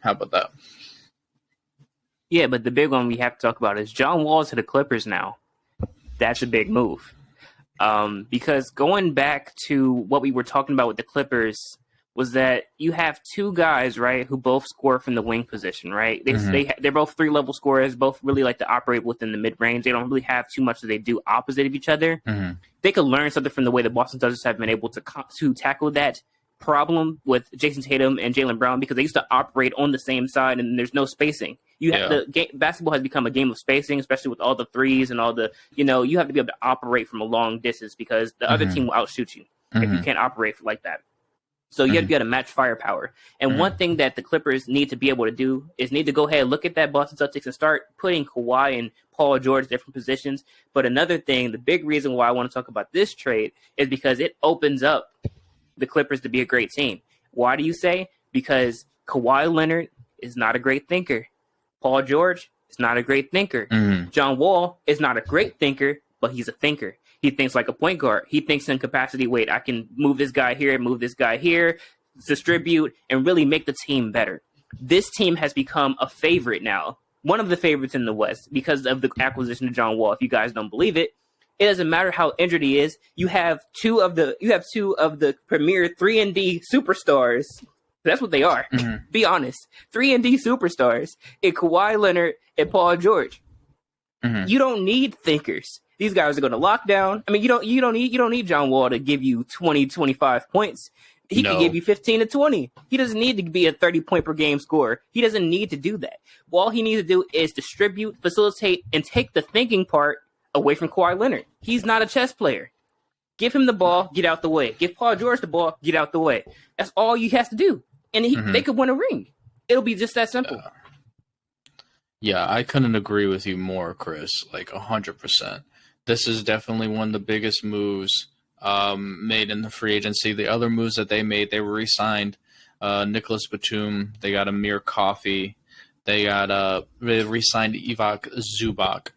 How about that? Yeah, but the big one we have to talk about is John Wall to the Clippers now. That's a big move. Because going back to what we were talking about with the Clippers was that you have two guys, right, who both score from the wing position, right? They're both 3-level scorers, both really like to operate within the mid-range. They don't really have too much that they do opposite of each other. Mm-hmm. They could learn something from the way the Boston Celtics have been able to tackle that problem with Jason Tatum and Jaylen Brown, because they used to operate on the same side and there's no spacing. Basketball has become a game of spacing, especially with all the threes and all the, you have to be able to operate from a long distance because the other team will outshoot you if you can't operate like that. So you have to be able to match firepower. And one thing that the Clippers need to be able to do is need to go ahead and look at that Boston Celtics and start putting Kawhi and Paul George in different positions. But another thing, the big reason why I want to talk about this trade is because it opens up the Clippers to be a great team. Why do you say? Because Kawhi Leonard is not a great thinker. Paul George is not a great thinker. John Wall is not a great thinker, but he's a thinker. He thinks like a point guard. He thinks in capacity, wait, I can move this guy here, distribute, and really make the team better. This team has become a favorite now, one of the favorites in the West because of the acquisition of John Wall. If you guys don't believe it, it doesn't matter how injured he is. You have two of the premier 3-and-D superstars. That's what they are. Be honest. 3-and-D superstars in Kawhi Leonard and Paul George. You don't need thinkers. These guys are going to lock down. I mean, you don't need John Wall to give you 20, 25 points. He can give you 15 to 20. He doesn't need to be a 30-point per game scorer. He doesn't need to do that. All he needs to do is distribute, facilitate, and take the thinking part away from Kawhi Leonard. He's not a chess player. Give him the ball, get out the way. Give Paul George the ball, get out the way. That's all he has to do. And they could win a ring. It'll be just that simple. Yeah, I couldn't agree with you more, Chris. Like 100%. This is definitely one of the biggest moves made in the free agency. The other moves that they made, they re-signed Nicholas Batum. They got Amir Coffey. They re-signed Ivica Zubac.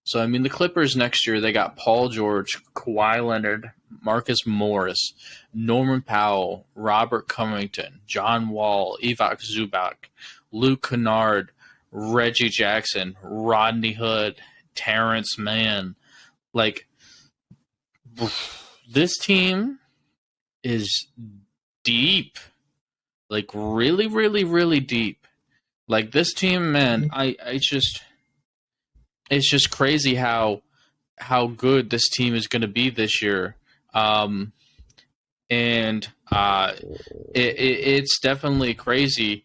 So, I mean, the Clippers next year, they got Paul George, Kawhi Leonard, Marcus Morris, Norman Powell, Robert Covington, John Wall, Ivica Zubac, Luke Kennard, Reggie Jackson, Rodney Hood, Terrence Mann. Like, this team is deep. Like, really, really, really deep. Like, this team, man, it's just crazy how good this team is going to be this year. It's definitely crazy,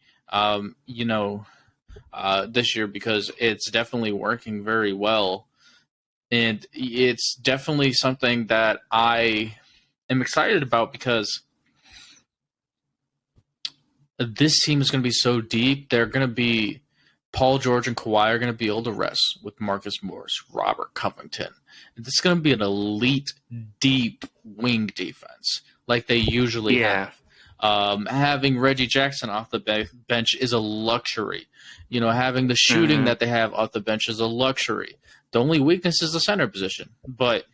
this year because it's definitely working very well. And it's definitely something that I am excited about because this team is going to be so deep. They're going to be Paul George and Kawhi are going to be able to rest with Marcus Morris, Robert Covington. This is going to be an elite, deep wing defense like they usually have. Having Reggie Jackson off the bench is a luxury. Having the shooting that they have off the bench is a luxury. The only weakness is the center position. But,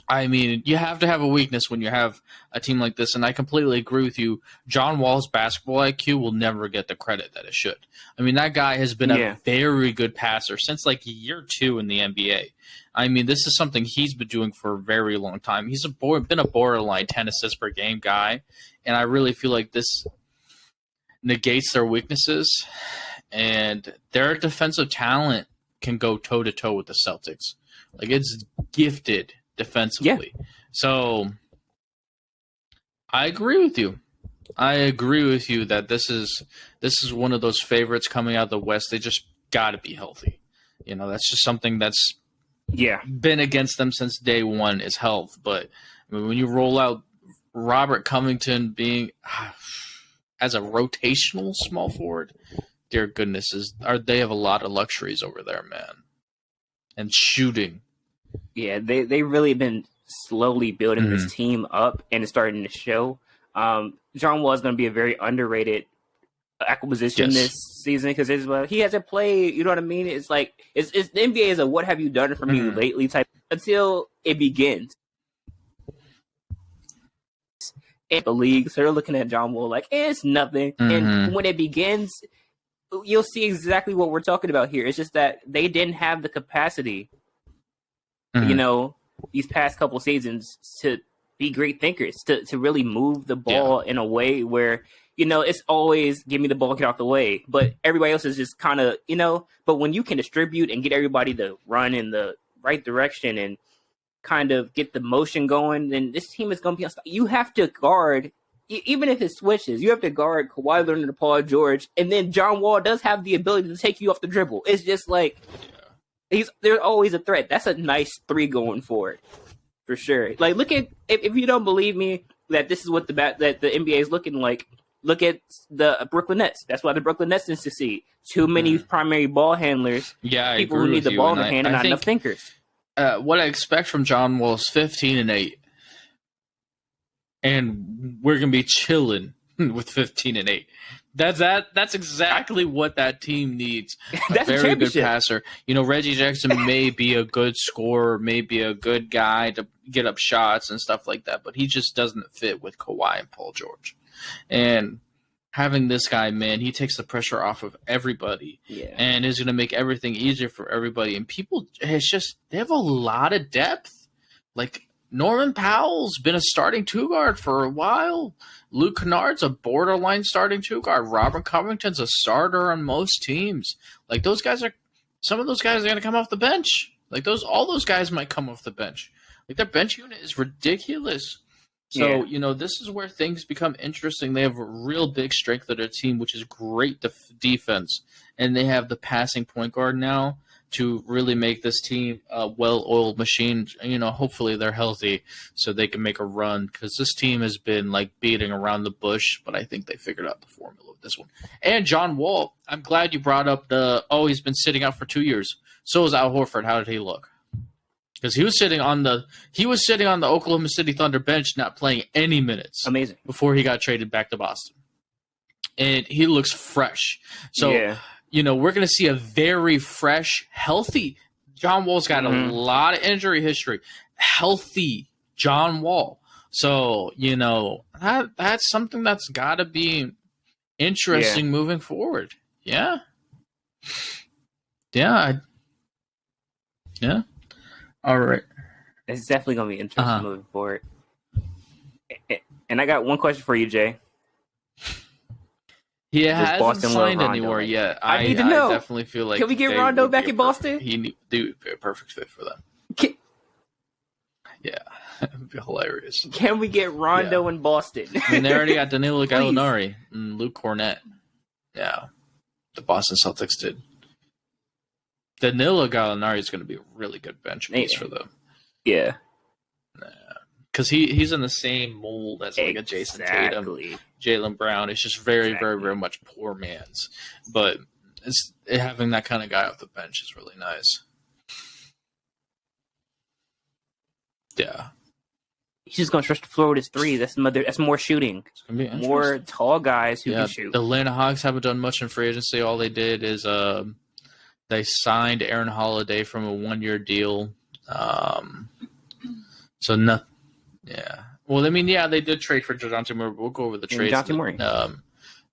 I mean, you have to have a weakness when you have a team like this, and I completely agree with you. John Wall's basketball IQ will never get the credit that it should. I mean, that guy has been a very good passer since, like, year 2 in the NBA. I mean, this is something he's been doing for a very long time. He's been a borderline 10 assists per game guy, and I really feel like this negates their weaknesses, and their defensive talent can go toe-to-toe with the Celtics. Like, it's gifted defensively. Yeah. So, I agree with you. I agree with you that this is one of those favorites coming out of the West. They just got to be healthy. That's just something that's been against them since day one is health. But I mean, when you roll out Robert Covington being as a rotational small forward, dear goodness, they have a lot of luxuries over there, man. And shooting. Yeah, they really been slowly building this team up, and it's starting to show. John Wall is going to be a very underrated acquisition this season because he hasn't played. You know what I mean? It's like the NBA is a "what have you done for me lately" type until it begins. And the league, so they're looking at John Wall like it's nothing, and when it begins, you'll see exactly what we're talking about here. It's just that they didn't have the capacity, these past couple seasons to be great thinkers, to really move the ball in a way where, it's always give me the ball, get out the way. But everybody else is just kind of, but when you can distribute and get everybody to run in the right direction and kind of get the motion going, then this team is going to be unstoppable. You have to guard, even if it switches, you have to guard Kawhi Leonard and Paul George. And then John Wall does have the ability to take you off the dribble. It's just like, there's always a threat. That's a nice 3 going forward, for sure. Like, look at, if you don't believe me that this is what that the NBA is looking like, look at the Brooklyn Nets. That's why the Brooklyn Nets need to see too many primary ball handlers. Yeah, people who need the ball in their hand and not enough thinkers. What I expect from John Wall is 15-8, and we're gonna be chilling with 15-8. That's exactly what that team needs. That's a very good passer. Reggie Jackson may be a good scorer, may be a good guy to get up shots and stuff like that, but he just doesn't fit with Kawhi and Paul George. And having this guy, man, he takes the pressure off of everybody, and is going to make everything easier for everybody. And people, they have a lot of depth. Like, Norman Powell's been a starting 2-guard for a while. Luke Kennard's a borderline starting 2-guard. Robert Covington's a starter on most teams. Like, some of those guys are going to come off the bench. Like, all those guys might come off the bench. Like, their bench unit is ridiculous. So, this is where things become interesting. They have a real big strength of their team, which is great defense. And they have the passing point guard now to really make this team a well-oiled machine. Hopefully they're healthy so they can make a run, because this team has been, like, beating around the bush, but I think they figured out the formula with this one. And John Wall, I'm glad you brought up he's been sitting out for 2 years. So is Al Horford. How did he look? Because he was sitting on the Oklahoma City Thunder bench, not playing any minutes. Amazing. Before he got traded back to Boston, and he looks fresh. So we're going to see a very fresh, healthy. John Wall's got a lot of injury history. Healthy John Wall. So that's something that's got to be interesting moving forward. Yeah. Yeah. Yeah. All right. It's definitely going to be interesting moving forward. And I got one question for you, Jay. He hasn't signed anywhere yet. I need to know. I definitely feel like, can we get Rondo back in Boston? He would be a perfect fit for them. Yeah, it'd be hilarious. Can we get Rondo in Boston? I mean, they already got Danilo Gallinari and Luke Cornett. Yeah, the Boston Celtics did. Danilo Gallinari is going to be a really good bench piece for them. Yeah. Because he's in the same mold as like a Jason Tatum, Jaylen Brown. It's just very, very, very much poor man's. But having that kind of guy off the bench is really nice. Yeah. He's just going to stretch the floor with his 3. That's more shooting. More tall guys who can shoot. The Atlanta Hawks haven't done much in free agency. All they did is they signed Aaron Holiday from a 1-year deal. So nothing. Yeah. Well, I mean, they did trade for DeJounte Murray. We'll go over the trades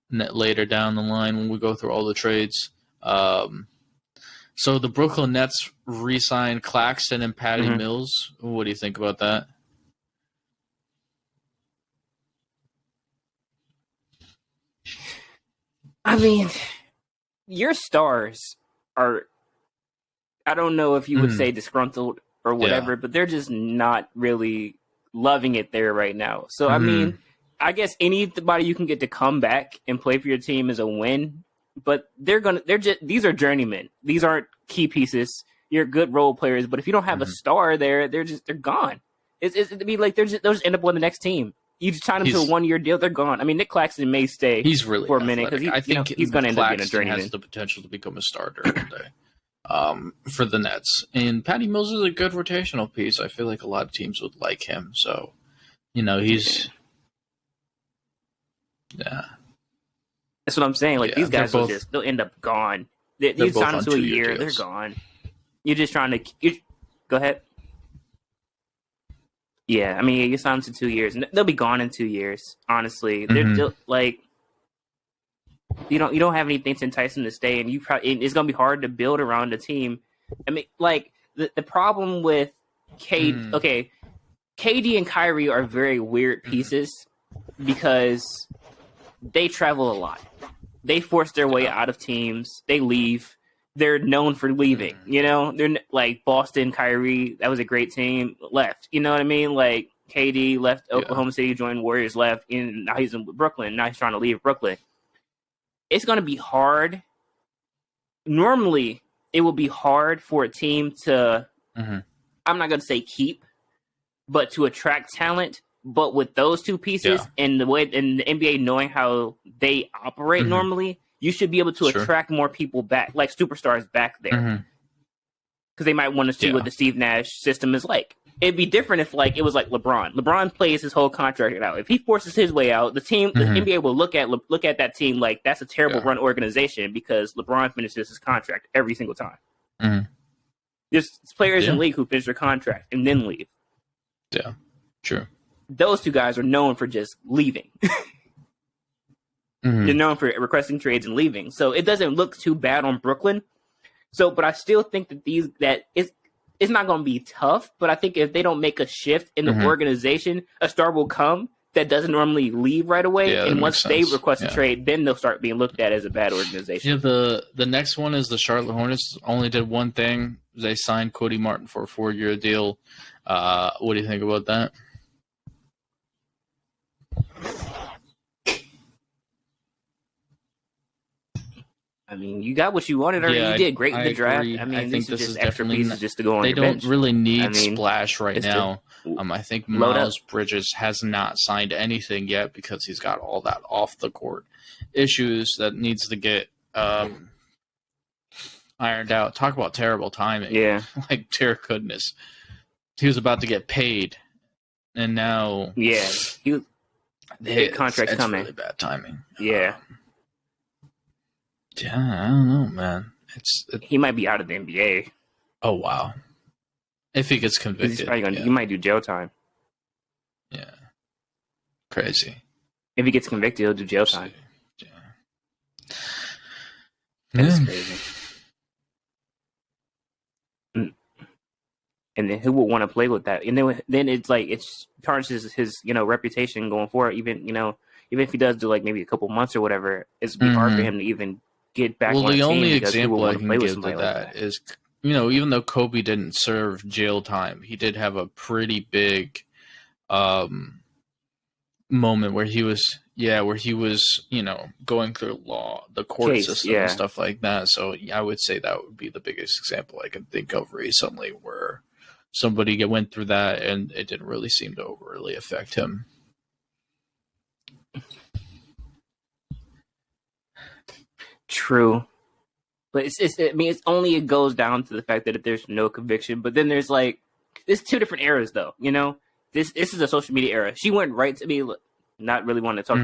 later down the line when we go through all the trades. So the Brooklyn Nets re-signed Claxton and Patty Mills. What do you think about that? I mean, your stars are, I don't know if you would say disgruntled or whatever, but they're just not really loving it there right now. So, I mean, I guess anybody you can get to come back and play for your team is a win, but these are journeymen. These aren't key pieces. You're good role players, but if you don't have a star there, they're gone. It's I mean, like they'll just end up on the next team. You just sign them to a 1-year deal, they're gone. I mean, Nick Claxton may stay for a minute because I think he's going to end up being a journeyman. Has the potential to become a starter one day for the Nets. And Patty Mills is a good rotational piece. I feel like a lot of teams would like him. So, he's That's what I'm saying. Like these guys they'll end up gone. You sign them to a year, they're gone. You're just trying to go ahead. Yeah, I mean, you sign them to 2 years, and they'll be gone in 2 years. Honestly, they're still like you don't have anything to entice him to stay, and it's going to be hard to build around the team. I mean, like the problem with KD and Kyrie are very weird pieces because they travel a lot. They force their way out of teams. They leave. They're known for leaving. You know, they're like Boston. Kyrie, that was a great team. Left. You know what I mean? Like KD left Oklahoma City, joined Warriors. Left, and now he's in Brooklyn. Now he's trying to leave Brooklyn. It's going to be hard. Normally, it will be hard for a team to. I'm not going to say keep, but to attract talent. But with those two pieces and the way in the NBA knowing how they operate normally, you should be able to attract more people back, like superstars back there, because they might want to see what the Steve Nash system is like. It'd be different if like it was like LeBron. LeBron plays his whole contract out. If he forces his way out, the team, the NBA will look at that team like that's a terrible run organization because LeBron finishes his contract every single time. There's players in the league who finish their contract and then leave. Yeah, true. Those two guys are known for just leaving. They're known for requesting trades and leaving. So it doesn't look too bad on Brooklyn. So, but I still think that it's not going to be tough. But I think if they don't make a shift in the organization, a star will come that doesn't normally leave right away. And once they request a trade, then they'll start being looked at as a bad organization. Yeah, the next one is the Charlotte Hornets. Only did one thing. They signed Cody Martin for a 4-year deal. What do you think about that? I mean, you got what you wanted already. You did great in the draft. I mean, I think this is extra pieces just to go on your bench. They don't really need splash right now. I think Miles Bridges has not signed anything yet because he's got all that off the court issues that needs to get ironed out. Talk about terrible timing. Yeah. Like, dear goodness. He was about to get paid, and now... Yeah. Big contract's coming. It's really bad timing. Yeah. Yeah, I don't know, man. He might be out of the NBA. Oh, wow. If he gets convicted. He's probably he might do jail time. Yeah. Crazy. If he gets convicted, he'll do jail time. Yeah. That's crazy. And then who would want to play with that? And then it's like it tarnishes his reputation going forward. Even if he does do like maybe a couple months or whatever, it's be hard for him to even get back. Well, on the a only team example I can give to like that is even though Kobe didn't serve jail time, he did have a pretty big moment where he was going through the court system and stuff like that. So I would say that would be the biggest example I can think of recently where somebody went through that and it didn't really seem to overly affect him. True. But it goes down to the fact that if there's no conviction, but then there's two different eras though, This is a social media era. She went right to me, not really wanting to talk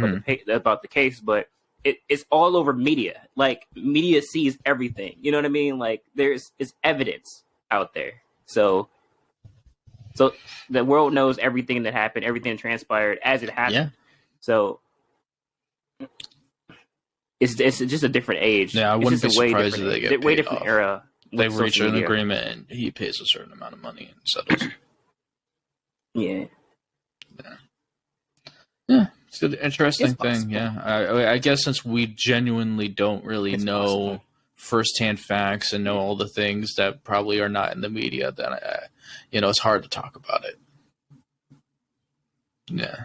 about the case, but it's all over media. Like, media sees everything. You know what I mean? Like, it's evidence out there. So the world knows everything that happened, everything that transpired as it happened. Yeah. So it's just a different age. Yeah, I wouldn't be surprised if they get way different off. Era. They reach an agreement and he pays a certain amount of money and settles. Yeah. It's an interesting thing. Yeah, I guess since we genuinely don't really know firsthand facts and know all the things that probably are not in the media, then it's hard to talk about it. Yeah.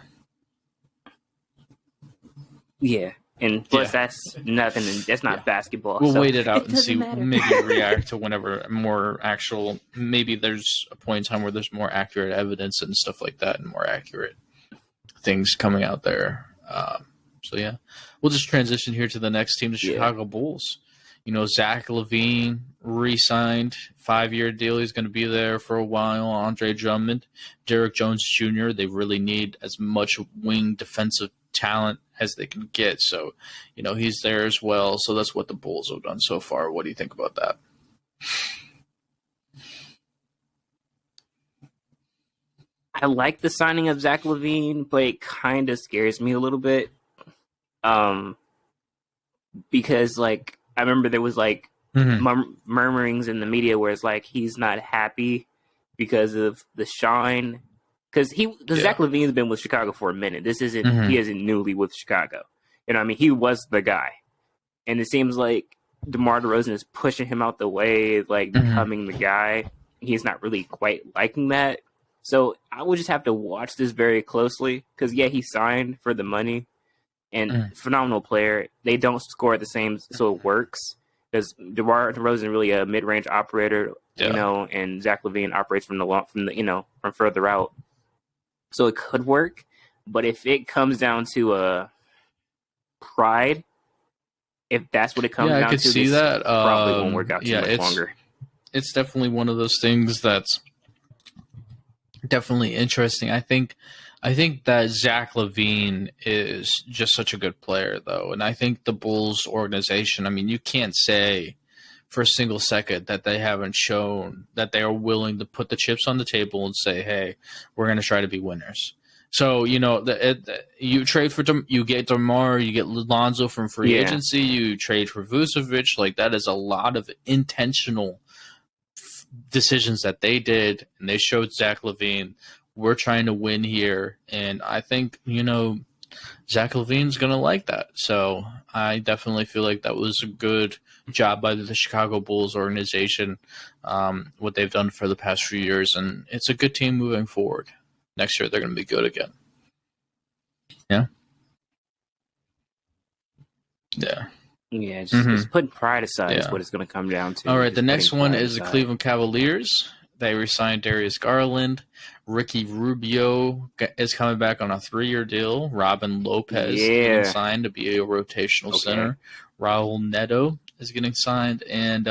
Yeah. And plus, that's nothing. That's not basketball. We'll wait it out and see. Maybe react to whenever more actual. Maybe there's a point in time where there's more accurate evidence and stuff like that, and more accurate things coming out there. So yeah, we'll just transition here to the next team, the Chicago Bulls. Zach LaVine re-signed, 5-year deal. He's going to be there for a while. Andre Drummond, Derrick Jones Jr. They really need as much wing defensive talent as they can get. So, he's there as well. So that's what the Bulls have done so far. What do you think about that? I like the signing of Zach LaVine, but it kind of scares me a little bit. because like I remember there was like murmurings in the media where it's like he's not happy because of the shine. Because Zach LaVine's been with Chicago for a minute. This isn't he isn't newly with Chicago. You know what I mean? He was the guy. And it seems like DeMar DeRozan is pushing him out the way, like becoming the guy. He's not really quite liking that. So I would just have to watch this very closely because, yeah, he signed for the money and phenomenal player. They don't score the same, so it works because DeMar DeRozan is really a mid-range operator, you know, and Zach LaVine operates from from further out. So it could work. But if it comes down to pride, if that's what it comes down to, I could see that. Probably won't work out too much longer. It's definitely one of those things that's definitely interesting. I think that Zach LaVine is just such a good player, though, and I think the Bulls organization. I mean, you can't say for a single second that they haven't shown that they are willing to put the chips on the table and say, "Hey, we're going to try to be winners." So, you know, you trade for you get DeMar, you get Lonzo from free agency, you trade for Vucevic. Like, that is a lot of intentional decisions that they did, and they showed Zach LaVine, we're trying to win here. And I think, you know, Zach LaVine's going to like that. So I definitely feel like that was a good job by the Chicago Bulls organization, what they've done for the past few years. And it's a good team moving forward. Next year, they're going to be good again. Yeah. Yeah. Yeah, just putting pride aside is what it's going to come down to. All right, the next one is the Cleveland Cavaliers. They re-signed Darius Garland. Ricky Rubio is coming back on a 3-year deal. Robin Lopez is getting signed to be a rotational center. Raul Neto is getting signed. And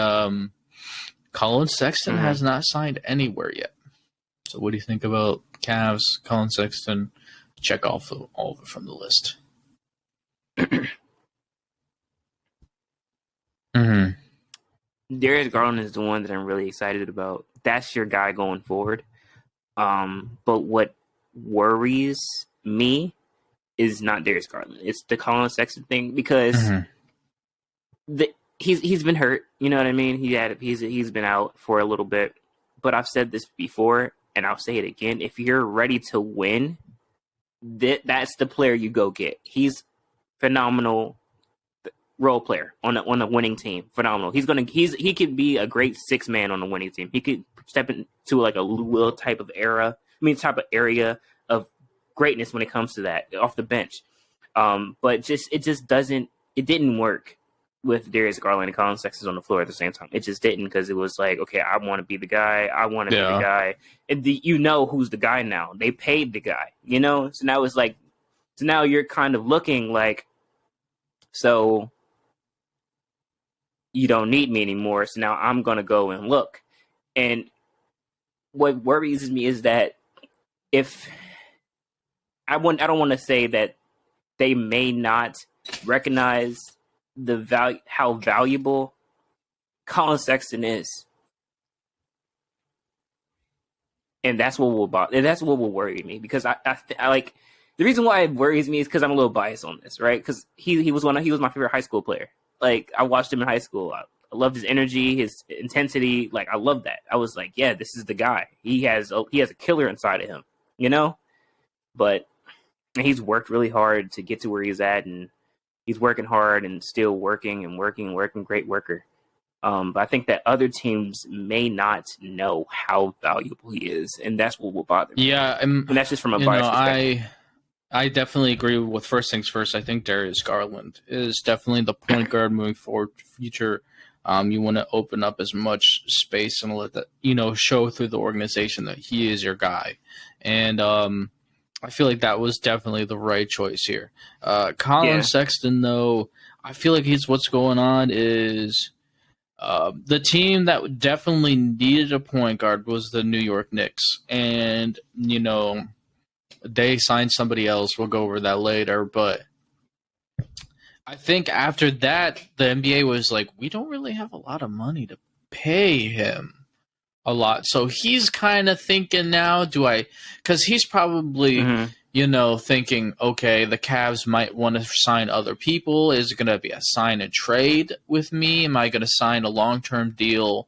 Colin Sexton has not signed anywhere yet. So what do you think about Cavs, Colin Sexton? Check off all of it from the list. Darius Garland is the one that I'm really excited about. That's your guy going forward. But what worries me is not Darius Garland. It's the Colin Sexton thing because he's been hurt. You know what I mean? He's been out for a little bit. But I've said this before, and I'll say it again. If you're ready to win, that's the player you go get. He's phenomenal role player on a winning team. Phenomenal. He could be a great 6-man on a winning team. He could step into like a Lou Will type of area of greatness when it comes to that off the bench. But it didn't work with Darius Garland and Colin Sexton on the floor at the same time. It just didn't, because it was like, okay, I want to be the guy. I want to be the guy. And you know who's the guy now. They paid the guy, you know? So now it's like, now you're kind of looking like, so you don't need me anymore. So now I'm going to go and look. And what worries me is that I don't want to say that they may not recognize how valuable Colin Sexton is, and that's what will worry me, because I like, the reason why it worries me is because I'm a little biased on this, right? Because he was my favorite high school player. Like, I watched him in high school. I loved his energy, his intensity. Like, I love that. I was like, yeah, this is the guy. He has a killer inside of him, you know. But he's worked really hard to get to where he's at, and he's working hard and still working. Great worker. But I think that other teams may not know how valuable he is, and that's what will bother me. Yeah, and that's just from a biased perspective. I definitely agree with first things first. I think Darius Garland is definitely the point guard moving forward. Future, you want to open up as much space and let that, show through the organization that he is your guy. And I feel like that was definitely the right choice here. Colin Sexton, though, I feel like what's going on is the team that definitely needed a point guard was the New York Knicks. And, they signed somebody else. We'll go over that later. But I think after that, the NBA was like, we don't really have a lot of money to pay him. a lot. So he's kind of thinking now, because he's probably, thinking, okay, the Cavs might want to sign other people. Is it going to be a sign and trade with me? Am I going to sign a long-term deal